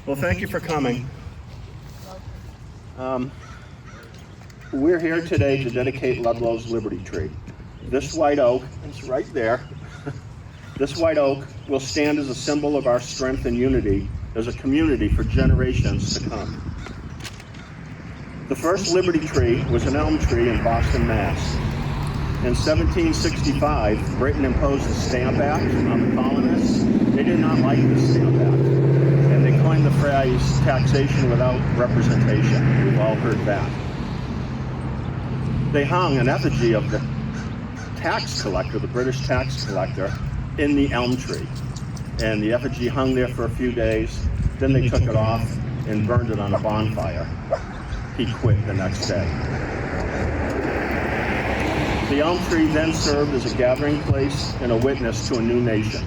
Well, thank you for coming. We're here today to dedicate Ludlow's Liberty Tree. This white oak, it's right there. This white oak will stand as a symbol of our strength and unity as a community for generations to come. The first Liberty Tree was an elm tree in Boston, Mass. In 1765, Britain imposed the Stamp Act on the colonists. They did not like the Stamp Act, and they coined the phrase taxation without representation. We've all heard that. They hung an effigy of the tax collector, the British tax collector, in the elm tree. And the effigy hung there for a few days. Then they took it off and burned it on a bonfire. He quit the next day. The elm tree then served as a gathering place and a witness to a new nation.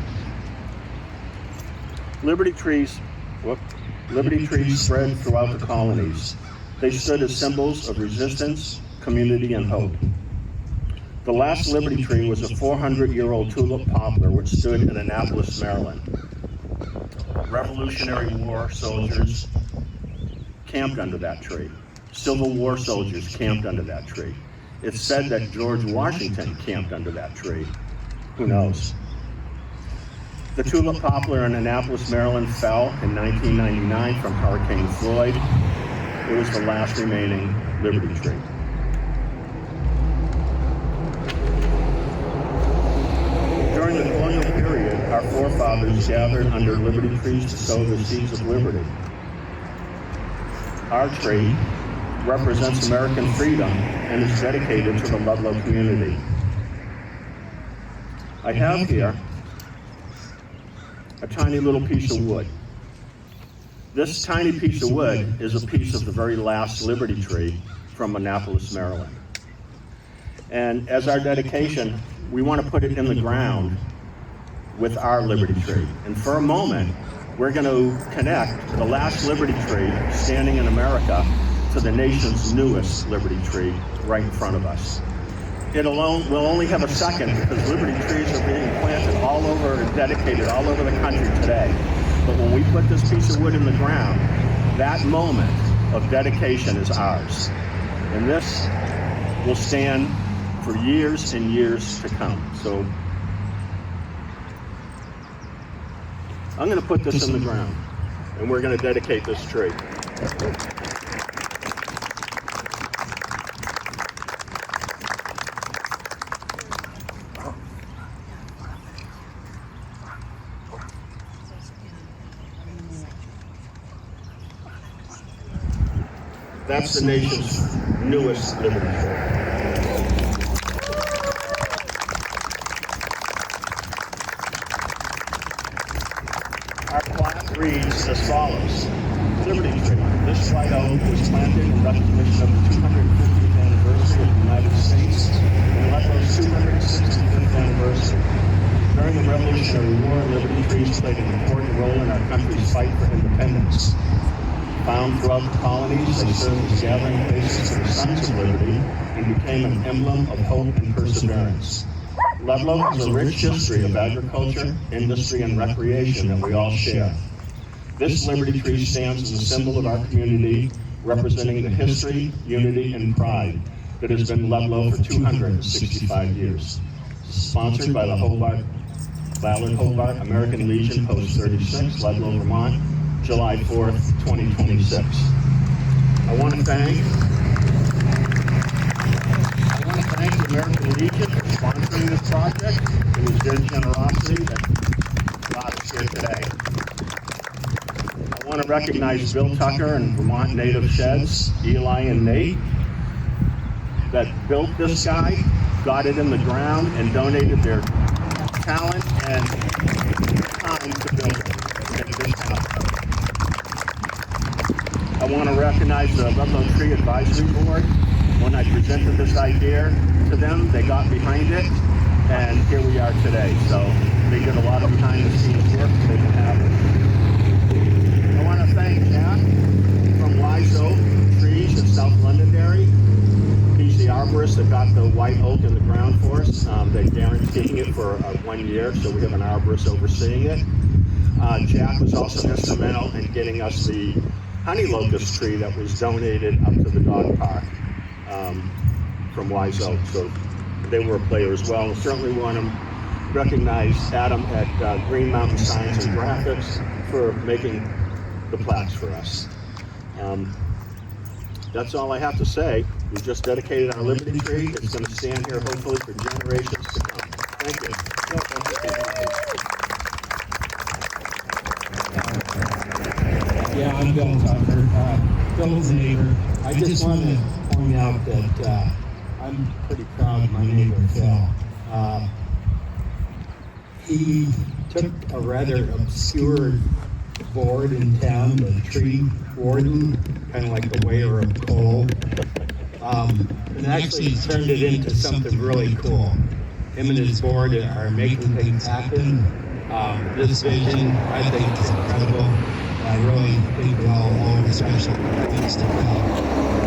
Liberty trees spread throughout the colonies. They stood as symbols of resistance, community, and hope. The last Liberty Tree was a 400-year-old tulip poplar which stood in Annapolis, Maryland. Revolutionary War soldiers camped under that tree. Civil War soldiers camped under that tree. It's said that George Washington camped under that tree. Who knows? The tulip poplar in Annapolis, Maryland fell in 1999 from Hurricane Floyd. It was the last remaining Liberty Tree. During the colonial period, our forefathers gathered under Liberty trees to sow the seeds of liberty. Our tree represents American freedom and is dedicated to the Ludlow community. I have here a tiny little piece of wood. This tiny piece of wood is a piece of the very last Liberty Tree from Annapolis, Maryland. And as our dedication, we want to put it in the ground with our Liberty Tree. And for a moment, we're going to connect the last Liberty Tree standing in America to the nation's newest Liberty Tree right in front of us. It alone will only have a second because Liberty trees are being planted all over and dedicated all over the country today. But when we put this piece of wood in the ground, that moment of dedication is ours. And this will stand for years and years to come. So I'm going to put this in the ground and we're going to dedicate this tree. That's the nation's newest Liberty Tree. Our plaque reads as follows. Liberty Tree. This white oak was planted in recognition of the 250th anniversary of the United States and Ludlow's 265th anniversary. During the Revolutionary War, Liberty trees played an important role in our country's fight for independence. Found throughout the colonies, they served as gathering places for the Sons of Liberty and became an emblem of hope and perseverance. Ludlow has a rich history of agriculture, industry, and recreation that we all share. This Liberty Tree stands as a symbol of our community, representing the history, unity, and pride that has been Ludlow for 265 years. Sponsored by the Ballard Hobart American Legion Post 36, Ludlow, Vermont, July 4th, 2026. I want to thank the American Legion for sponsoring this project. It was their generosity that got us here today. I want to recognize Bill Tucker and Vermont Native Sheds, Eli and Nate, that built this guy, got it in the ground, and donated their talent and time to build it. To make this happen. I want to recognize the Ludlow Tree Advisory Board. When I presented this idea to them, they got behind it, and here we are today. So they did a lot of behind-the-scenes work to make it happen. I want to thank Jack from Wise Oak Trees in South Londonderry. He's the arborist that got the white oak in the ground for us. They're guaranteeing it for 1 year, so we have an arborist overseeing it. Jack was also instrumental in getting us the honey locust tree that was donated up to the dog park from Wise Oak. So they were a player as well. Certainly want to recognize Adam at Green Mountain Science and Graphics for making the plaques for us. That's all I have to say. We just dedicated our Liberty Tree. It's going to stand here hopefully for generations to come. Thank you. Yeah, I'm Bill Tucker. Bill's a neighbor. I just want to point out that I'm pretty proud of my neighbor, Phil. He took a rather obscure board in town, the tree warden, kind of like the weigher of coal, and actually turned it into something really cool. Him and his board are making things happen. This vision, I think, is incredible. I really think we're all over special things to come.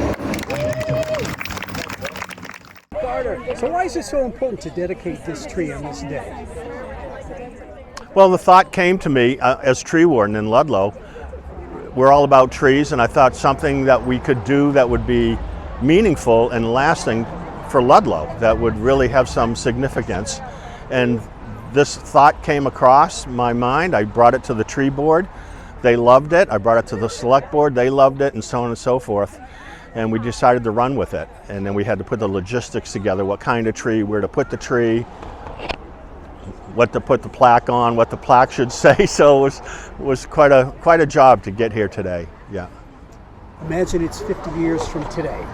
So why is it so important to dedicate this tree on this day? Well, the thought came to me as tree warden in Ludlow. We're all about trees, and I thought something that we could do that would be meaningful and lasting for Ludlow, that would really have some significance. And this thought came across my mind. I brought it to the tree board. They loved it. I brought it to the select board. They loved it, and so on and so forth. And we decided to run with it. And then we had to put the logistics together, what kind of tree, where to put the tree, what to put the plaque on, what the plaque should say. So it was quite a job to get here today. Yeah. Imagine it's 50 years from today.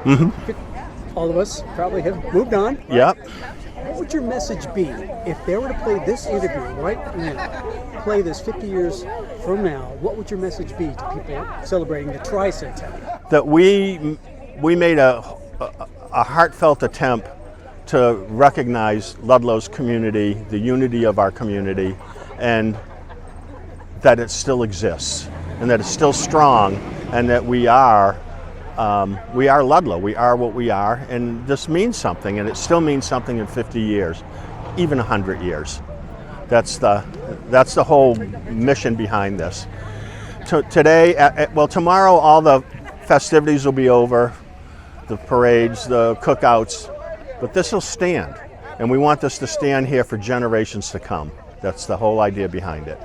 Mm-hmm. All of us probably have moved on. Right? Yep. What would your message be if they were to play this interview right now, play this 50 years from now? What would your message be to people celebrating the tricentennial? That we made a heartfelt attempt to recognize Ludlow's community, the unity of our community, and that it still exists, and that it's still strong, and that we are Ludlow. We are what we are, and this means something, and it still means something in 50 years, even 100 years. That's the whole mission behind this. Tomorrow all the festivities will be over, the parades, the cookouts, but this will stand, and we want this to stand here for generations to come. That's the whole idea behind it.